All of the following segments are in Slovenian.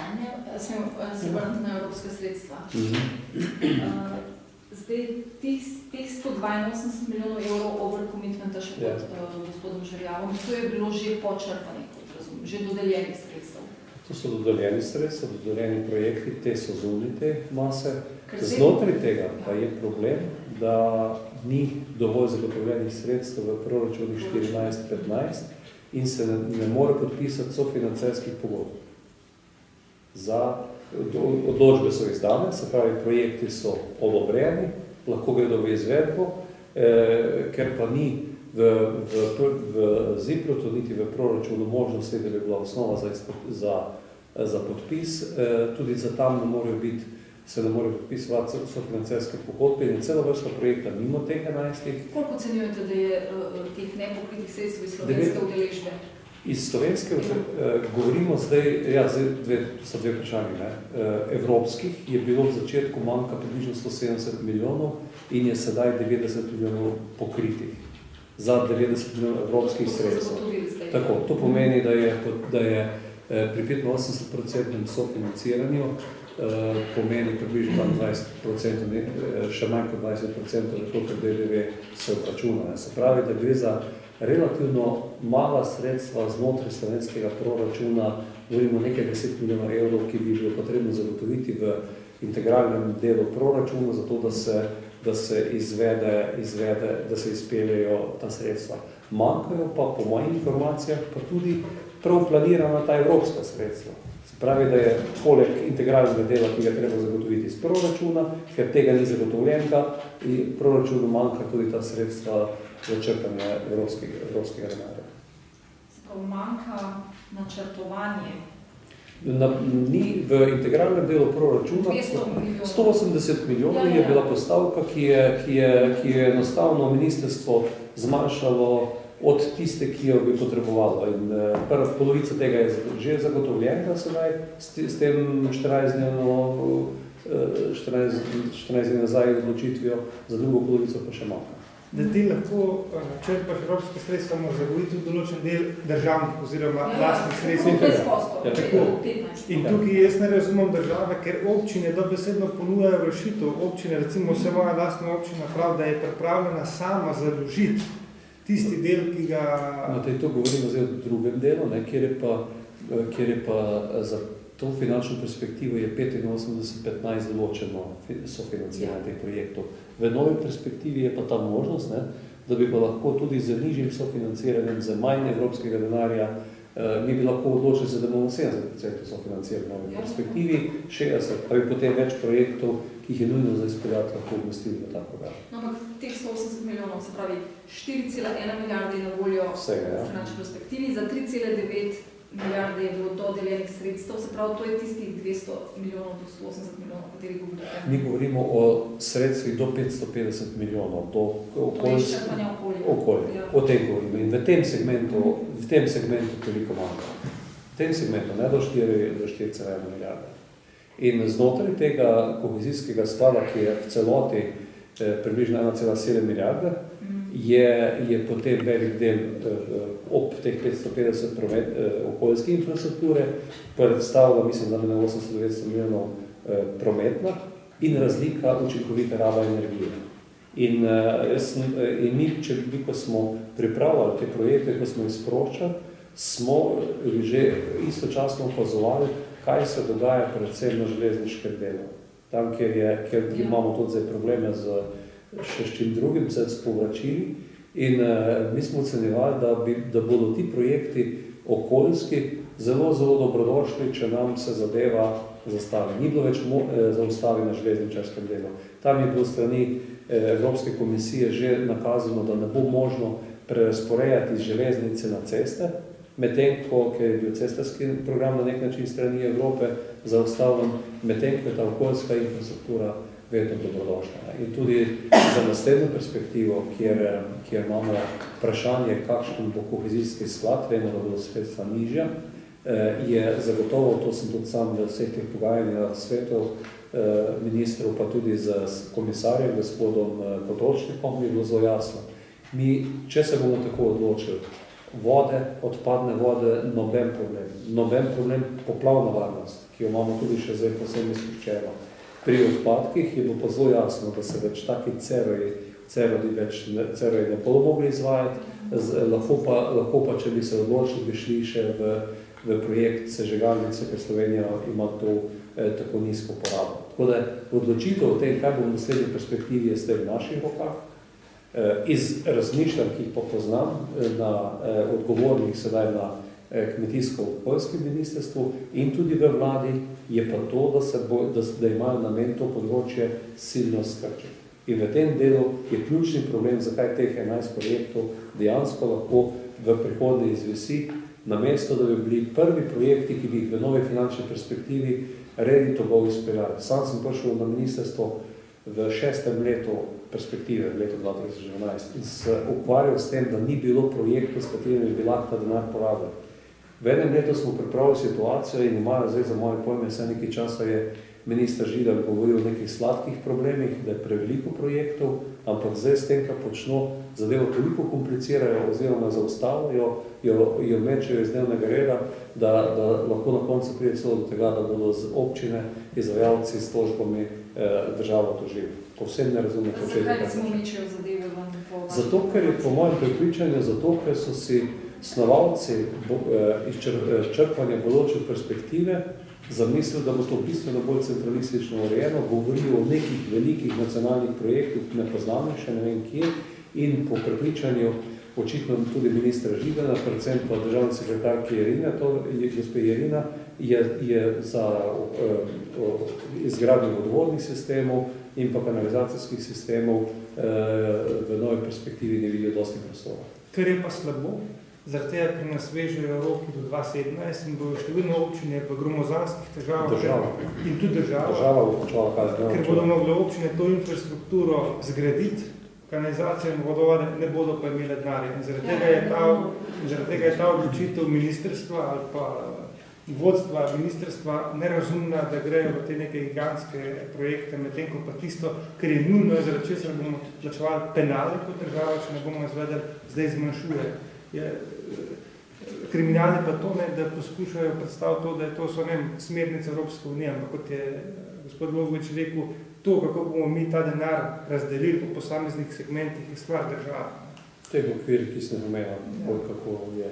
vprašanje, se vrniti na evropska sredstva. Zdaj, teh 182 milijonov evrov overcommitmenta še pod gospodom Žerjavom, to je bilo že počrpanih, kot razumem, že dodeljenih sredstev. To so dodeljeni sredstva, dodeljeni projekti, te so zunaj te mase. Znotraj tega pa je problem, da ni dovolj zagotovljenih sredstev v proračunih 14-15 in se ne more podpisati sofinancerskih pogodb. Odločbe so izdane, se pravi, projekti so odobreni, lahko gredo v izvedbo, ker pa ni v ZIPRO-tu, niti v proračunu možnosti, da bi bila osnova za podpis, tudi za tam se ne morejo podpisovati sofinancerske pogodbe in celo vrsta projekta mimo teh 11. Koliko ocenjujete, da je teh nepokritih sredstev iz slovenske udeležbe? Iz slovenske, govorimo zdaj, so dve vprašanje, evropskih je bilo v začetku manjka približno 170 milijonov in je sedaj 90 milijonov pokritih za 90 milijonov evropskih sredstev. Tako, to pomeni, da je pri 85% sofinanciranju pomeni približno 20%, še manj kot 20%, zato ker DDV se obračuna. Se pravi, da gre za relativno mala sredstva znotraj slovenskega proračuna, govorimo nekaj 10 milijonov evrov, ki bi bilo potrebno zagotoviti v integralnem delu proračuna, zato da se izpeljejo ta sredstva. Manjkajo pa, po mojih informacijah, pa tudi prav planirana ta evropska sredstva. Se pravi, da je poleg integralnega dela, ki ga treba zagotoviti iz proračuna, ker tega ni zagotovljenega, in proračunu manjka tudi ta sredstva za črpanje evropskega denarja. Se pravi, manjka načrtovanje? Ni v integralnem delu proračuna. 180 milijonov je bila postavka, ki je enostavno ministrstvo zmanjšalo od tiste, ki jo bi potrebovalo. In prva polovica tega je že zagotovljena sedaj, s tem 14 dni nazaj odločitvijo, za drugo polovico pa še manjka. Da ti lahko črpaš evropske sredstva, moraš zagotoviti določen del državnih oziroma lastnih sredstev. In tukaj jaz ne razumem države, ker občine dobesedno ponujajo rešitev. Občine, recimo vse moja lastna občina pravi, da je pripravljena sama založiti tisti del, ki ga... To govorimo zdaj o drugem delu, kjer je pa za to finančno perspektivo je 85-15 določeno sofinanciranje teh projektov. V novi perspektivi je pa ta možnost, da bi pa lahko tudi z nižjim sofinanciranjem, z manj evropskega denarja, mi bi lahko odločili, da bomo 70% sofinancirali v novi perspektivi, 60%, pa bi potem več projektov, ki jih je nujno za izpeljati, lahko umestili v ta program. Ampak teh 180 milijonov, se pravi 4,1 milijarde na voljo v finančni perspektivi, za 3,9 milijarde je bilo dodeljenih sredstev, se pravi, to je tistih 200 milijonov do 180 milijonov, o katerih govorite. Mi govorimo o sredstvih do 550 milijonov, do okolja. O tem govorimo. In v tem segmentu toliko manjka. V tem segmentu, ne do 4,1 milijarde. In znotraj tega kohezijskega sklada, ki je v celoti približno 1,7 milijarde, je potem velik del ob teh 550 okoljske infrastrukture predstavlja, mislim, da je 800-900 milijonov prometna in razlika učinkovite raba energije. In mi, ko smo pripravljali te projekte, ko smo jih sproščali, smo že istočasno opazovali, kaj se dogaja predvsem na železniškem delu. Tam, kjer imamo tudi zdaj probleme še s čim drugim, s povračili. In mi smo ocenjevali, da bodo ti projekti okoljski zelo, zelo dobrodošli, če nam se zadeva zastavi. Ni bilo več zaustavi na železničarskem delu. Tam je bilo strani Evropske komisije že nakazano, da ne bo možno prerazporejati iz železnice na ceste, medtem ko je bil cestarski program na nek način strani Evrope zaustavljen, medtem ko je ta okoljska infrastruktura vedno dobrodošla. In tudi za naslednjo perspektivo, kjer imamo vprašanje, kakšen bo kohezijski sklad, vemo, da bodo sredstva nižja, je zagotovo, to sem tudi sam v vseh teh pogajanjih svetov ministrov, pa tudi z komisarjem, gospodom Potočnikom, je bilo zelo jasno. Mi, če se bomo tako odločili, vode, odpadne vode, noben problem. Noben problem poplavna varnost, ki jo imamo tudi še zdaj posebno izključeno. Pri odpadkih je bilo pa zelo jasno, da se več taki ceroji ne bodo mogli izvajati, lahko pa, če bi se odločili, bi šli še v projekt sežigalnice, ker Slovenija ima to tako nizko porabo. Tako da odločitev o tem, kaj bo v naslednji perspektivi, je zdaj v naših rokah. Iz razmišljanj, ki jih pa poznam, na odgovornih sedaj na kmetijsko-okoljskem ministrstvu in tudi v vladi, je pa to, da imajo namen to področje silno skrčiti. In v tem delu je ključni problem, zakaj teh 11 projektov dejansko lahko v prihodnje izvisi, namesto da bi bili prvi projekti, ki bi jih v novi finančni perspektivi ready to go izpeljali. Sam sem prišel na ministrstvo v 6. letu perspektive, v letu 2012, in se ukvarjal s tem, da ni bilo projektov, s katerimi bi lahko ta denar porabili. V enem letu smo pripravili situacijo in imajo zdaj za moje pojme, vse nekaj časa je minister Židan govoril o nekih sladkih problemih, da je preveliko projektov, ampak zdaj s tem, kar počno, zadevo toliko komplicirajo oziroma zaustavljajo, jo mečejo iz dnevnega reda, da lahko na koncu pride celo do tega, da bodo z občine izvajalci s tožbami državo tožili. Povsem ne razumem, zakaj smo mečejo zadeve vam po... Zato, ker je po mojem prepričanju, zato, ker so si snovalci izčrpanja bodoče perspektive zamislili, da bo to bistveno bolj centralistično urejeno, govorijo o nekih velikih nacionalnih projektih, ki ne poznamo še ne vem kje, in po prepričanju očitno tudi ministra Židana, predvsem pa državni sekretarki Jerina, gospe Jerina, je za izgradnjo vodovodnih sistemov in pa kanalizacijskih sistemov v novi perspektivi ne vidijo dosti prostora. Kar je pa slabo, zaradi tega, ker nas vežejo roki do 2017 in bojo številne občine v gromozanskih težavah in tudi država ker bodo mogle občine to infrastrukturo zgraditi, kanalizacijo in vodovode, ne bodo pa imele denarja. In zaradi tega je ta odločitev ministrstva ali pa vodstva ministrstva nerazumna, da grejo v te neke gigantske projekte, medtem ko pa tisto, ker je nujno, zaradi česar bomo plačevali penale kot država, če ne bomo izvedeli, zdaj zmanjšuje. Kriminalni pa to, da poskušajo predstaviti to, da so smernice Evropske unije, ampak kot je gospod Bogovič rekel, to, kako bomo mi ta denar razdelili po posameznih segmentih, je stvar države. Tega okvir, ki se ne omenja, kako je.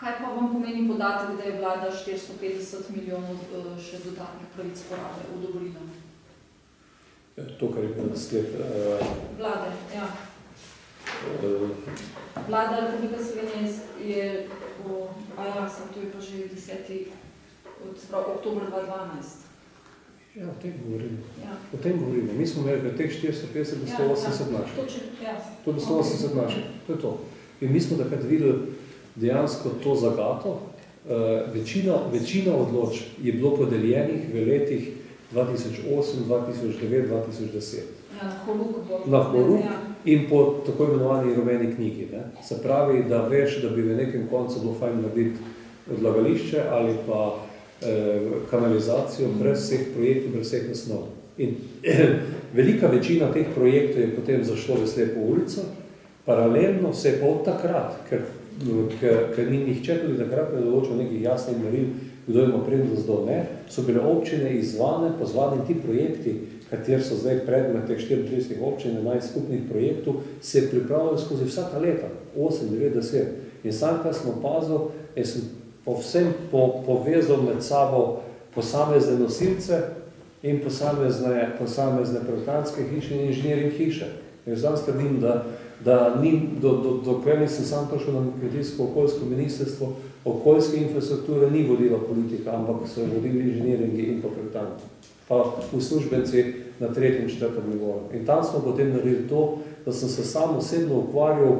Kaj pa vam pomeni podatek, da je vlada 450 milijonov še dodatnih pravic porabe odobrila? To, kar je bilo sklep... Vlade, ja. Vlada Republike Slovenije je to je pa že 10. oktober 2012. Ja, o tem govorimo. Ja. O tem govorimo. Mi smo imeli teh 450 do 180 naših. To do 180 naših. To je to. In mi smo takrat videli dejansko to zagato. Večina odločb je bilo podeljenih v letih 2008, 2009, 2010. Ja, na Horuk in po tako imenovani rumeni knjigi. Ne? Se pravi, da veš, da bi v nekem koncu bilo fajn narediti odlagališče ali pa kanalizacijo brez vseh projektov, brez vseh nasnov. In velika večina teh projektov je potem zašlo v slepo ulico, paralelno se je pa od takrat, ker ni nihče tudi takrat ne določil nekih jasnih meril, kdo ima prednost do ne, so bile občine pozvane ti projekti, kateri so zdaj predmet teh 34 občin, 11 skupnih projektov, se pripravljajo skozi vsaka leta, 8, 9, 10. In sam, kaj sem opazil, sem povsem povezal med sabo posamezne nosilce in posamezne projektantske hiše in inženiring hiše. In zdaj strdim, da dokler nisem sam prišel na kmetijsko-okoljsko ministrstvo, okoljske infrastrukture ni vodila politika, ampak so vodili inženiringi in projektanti. Pa uslužbenci na 3. in 4. nivoju. In tam smo potem naredili to, da sem se sam osebno ukvarjal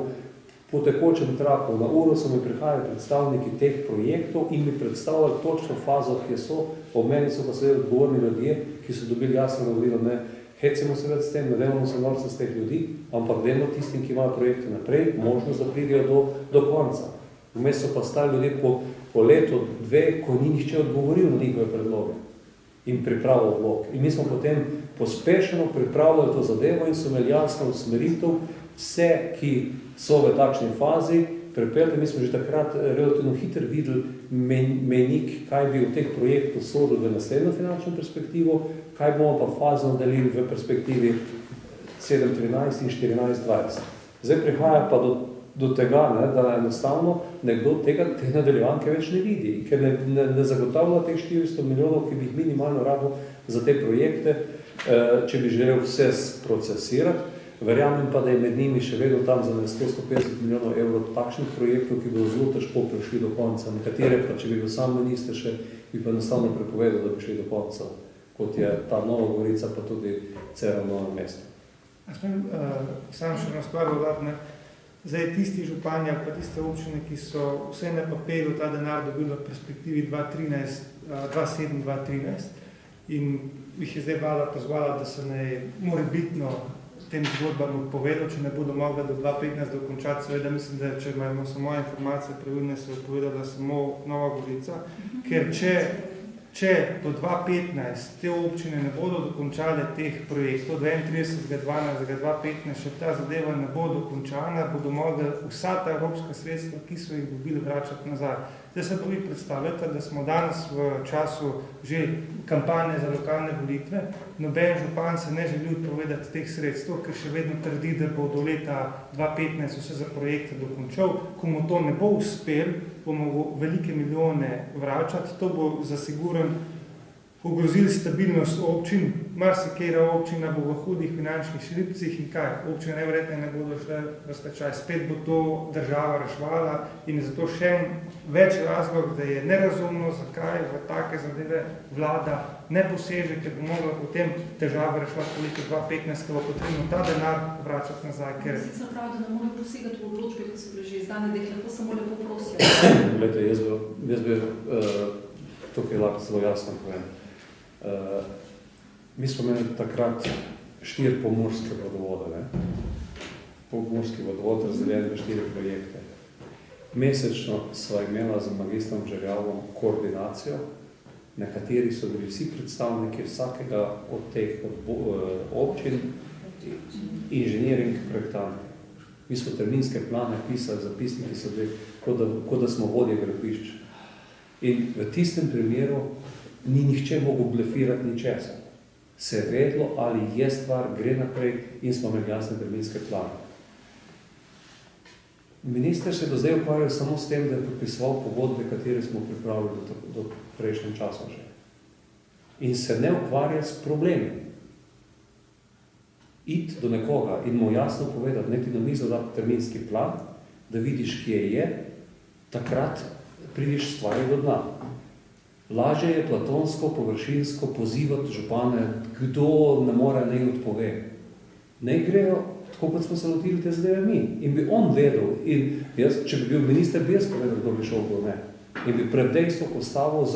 po tekočem traku. Na uro so mi prihajali predstavniki teh projektov in mi predstavljali točno fazo, ki so. Ob meni so pa seveda odgovorni ljudje, ki so dobili jasno navodilo, ne hecimo se več s tem, ne dajmo se norca s teh ljudi, ampak dajmo tistim, ki imajo projekte naprej, možnost, da pridejo do konca. Vmes so pa stali ljudje po letu, 2, ko ni nihče odgovoril na njihove predloge in pripravil vlog. In mi smo potem pospešeno pripravljali to zadevo in so imeli jasno usmeritev vse, ki so v takšni fazi pripeljati, mi smo že takrat relativno hitro videli mejnik, kaj bi v teh projektov sodil v naslednjo finančno perspektivo, kaj bomo pa fazno delili v perspektivi 7-13 in 14-20. Zdaj prihaja pa do tega, ne, da enostavno nekdo teh nadaljevanke več ne vidi, ker ne zagotavlja teh 400 milijonov, ki bi jih minimalno rabil za te projekte, če bi želel vse procesirati. Verjamem pa, da je med njimi še vedno tam za 150 milijonov evrov takšnih projektov, ki bodo zelo težko prišli do konca. Nekatere pa, če bi bil sam minister še, bi pa enostavno prepovedal, da bi šli do konca, kot je ta Nova Gorica, pa tudi celo Novo mesto. Sam še eno stvar dodati. Zdaj tisti župani ali pa tiste občine, ki so vse na papirju ta denar dobili v perspektivi 2007-2013 in jih je zdaj vlada pozvala, da se ne morebitno tem zgodbam odpovedal, če ne bodo mogli do 2015 dokončati. Seveda mislim, da če imamo samo informacije pravilne, se je odpovedala samo Nova Gorica, ker če do 2015 te občine ne bodo dokončale teh projektov, 31.12.2015 še ta zadeva ne bo dokončana, bodo mogli vsa ta evropska sredstva, ki so jih dobili, vračati nazaj. Zdaj se pa vi predstavljate, da smo danes v času že kampanje za lokalne volitve, noben župan se ne želi odpovedati teh sredstev, ker še vedno trdi, da bo do leta 2015 vse za projekte dokončal. Ko mu to ne bo uspel, bomo velike milijone vračati, to bo zasiguren ogrozili stabilnost občin, marsikera občina bo v hudih finančnih šripcih in kaj, občine najverjetneje ne bodo šle v stečaj, spet bo to država reševala in zato še več razlog, da je nerazumno, zakaj v take zadeve vlada ne poseže, ker bo mogla potem težave reševati v letu 2015, ko bo potrebno ta denar vračati nazaj. Sicer pravi, da ne more posegati v odločbe, ki so bile že izdane, da jih lahko samo lepo prosijo. Glejte, jaz bi tukaj lahko zelo jasno povem. Mi smo imeli takrat 4 pomorske vodovode, pomorski vodovod razdeljen v 4 projekte. Mesečno sva imela z magistrom Žerjavom koordinacijo, na kateri so bili vsi predstavniki vsakega od teh občin, inženiring, projektanti. Mi smo terminske plane pisali, zapisniki so bili, kot da smo vodje gradbišč. In v tistem primeru ni nihče mogel blefirati ničesar. Se je vedlo, ali je stvar, gre naprej in smo imeli jasne terminske plane. Minister se je do zdaj ukvarjal samo s tem, da je podpisoval pogodbe, katere smo pripravili do prejšnjem času že. In se ne ukvarja s problemi. Iti do nekoga in mu jasno povedati, ne ti na mizo da terminski plan, da vidiš, kje je, takrat pridiš stvari do dna. Lažje je platonsko, površinsko pozivati župane, kdo ne more, naj odpove. Naj grejo, tako kot smo se lotili te zadeve mi. In bi on vedel, in jaz, če bi bil minister, bi jaz povedal, kdo bi šel, kdo ne. In bi pred dejstvo postavil z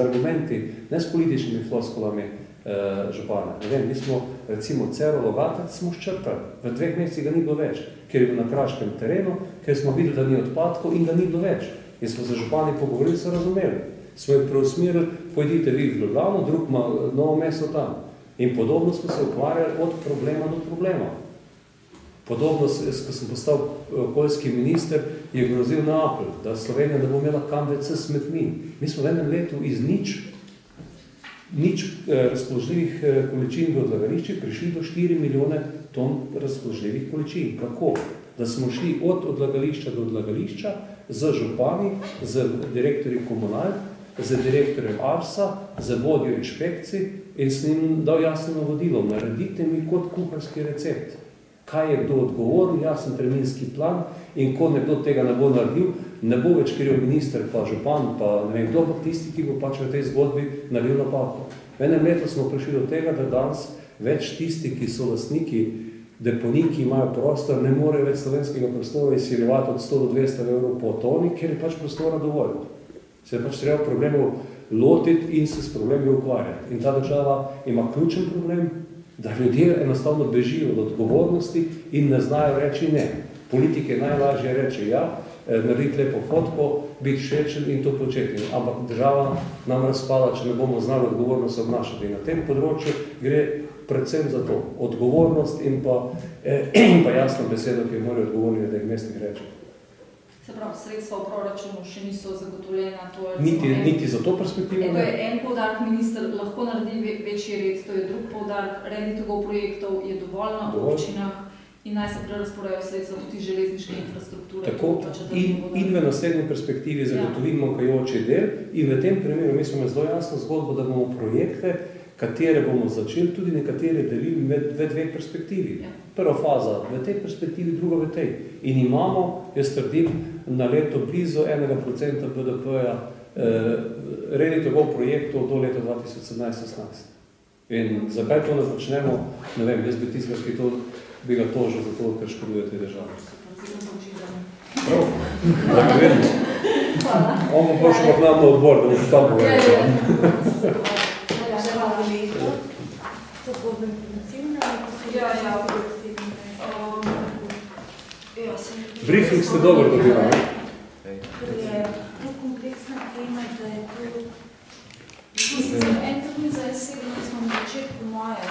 argumenti, ne s političnimi floskulami župane. Ne vem, mi smo, recimo, Cero Logatec smo ščrpali. V 2 mesecih ga ni bilo več, ker je bil na kraškem terenu, ker smo videli, da ni odpadkov in ga ni bilo več. In smo se župani pogovorili, so razumeli. Smo jih preusmerili, pojdite vi v Ljubljano, drug ima Novo mesto tam. In podobno smo se ukvarjali od problema do problema. Podobno, ko sem postal okoljski minister, je grozil Neapelj, da Slovenija ne bo imela kam več s smetmi. Mi smo v enem letu iz nič razpoložljivih količin v odlagališčih prišli do 4 milijone ton razpoložljivih količin. Kako? Da smo šli od odlagališča do odlagališča, z župani, z direktorji komunal, z direktorjem ARSA, z vodjo inšpekcij in s njim dal jasno navodilo, naredite mi kot kuharski recept. Kaj je kdo odgovoren, jasen terminski plan in ko nekdo tega ne bo naredil, ne bo več kriv minister, pa župan, pa ne vem, kdo pa tisti, ki bo pač v tej zgodbi naredil napako. V enem letu smo prišli do tega, da danes več tisti, ki so lastniki deponij, ki imajo prostor, ne morejo več slovenskega prostora izsiljevati od 100 do 200 evrov po toni, ker je pač prostora dovolj. Se je pač treba problemov lotiti in se s problemi ukvarjati. In ta država ima ključen problem, da ljudje enostavno bežijo od odgovornosti in ne znajo reči ne. Politike najlažje reče ja, narediti lepo fotko, biti všečen in to početi. Ampak država nam razpada, če ne bomo znali odgovorno se obnašati. In na tem področju gre predvsem za to, odgovornost in pa jasno besedo, ki jo morajo odgovorni, da jih mestnih reče. Se pravi, sredstva v proračunu še niso zagotovljena. Niti za to perspektivo? To je en poudarek, minister lahko naredi večji red, to je drug poudarek, ready to go projektov je dovolj na občinah in naj se prerazporejajo sredstva tudi železniške infrastrukture. Tako, in v naslednji perspektivi zagotovimo manjkajoči del in v tem primeru mi smo imeli zelo jasno zgodbo, da bomo projekte, katere bomo začeli, tudi nekatere delili v dveh perspektivi. Prva faza v tej perspektivi, druga v tej. In imamo, jaz trdim, na leto blizu 1% BDP-ja ready to go projektov do leta 2017-2016. In zakaj to ne počnemo? Ne vem, jaz bi tistega, ki bi ga tožil za to, ker škoduje tej državi. Prav, da ga vedno. On bo prišel pa k nam na odbor, da bo tam povedal. Hvala leto. To bo informativno, Briefing ste dobro dobili. Ker je to kompleksna tema, da je to... En termin za S7, ki smo na začetku maja,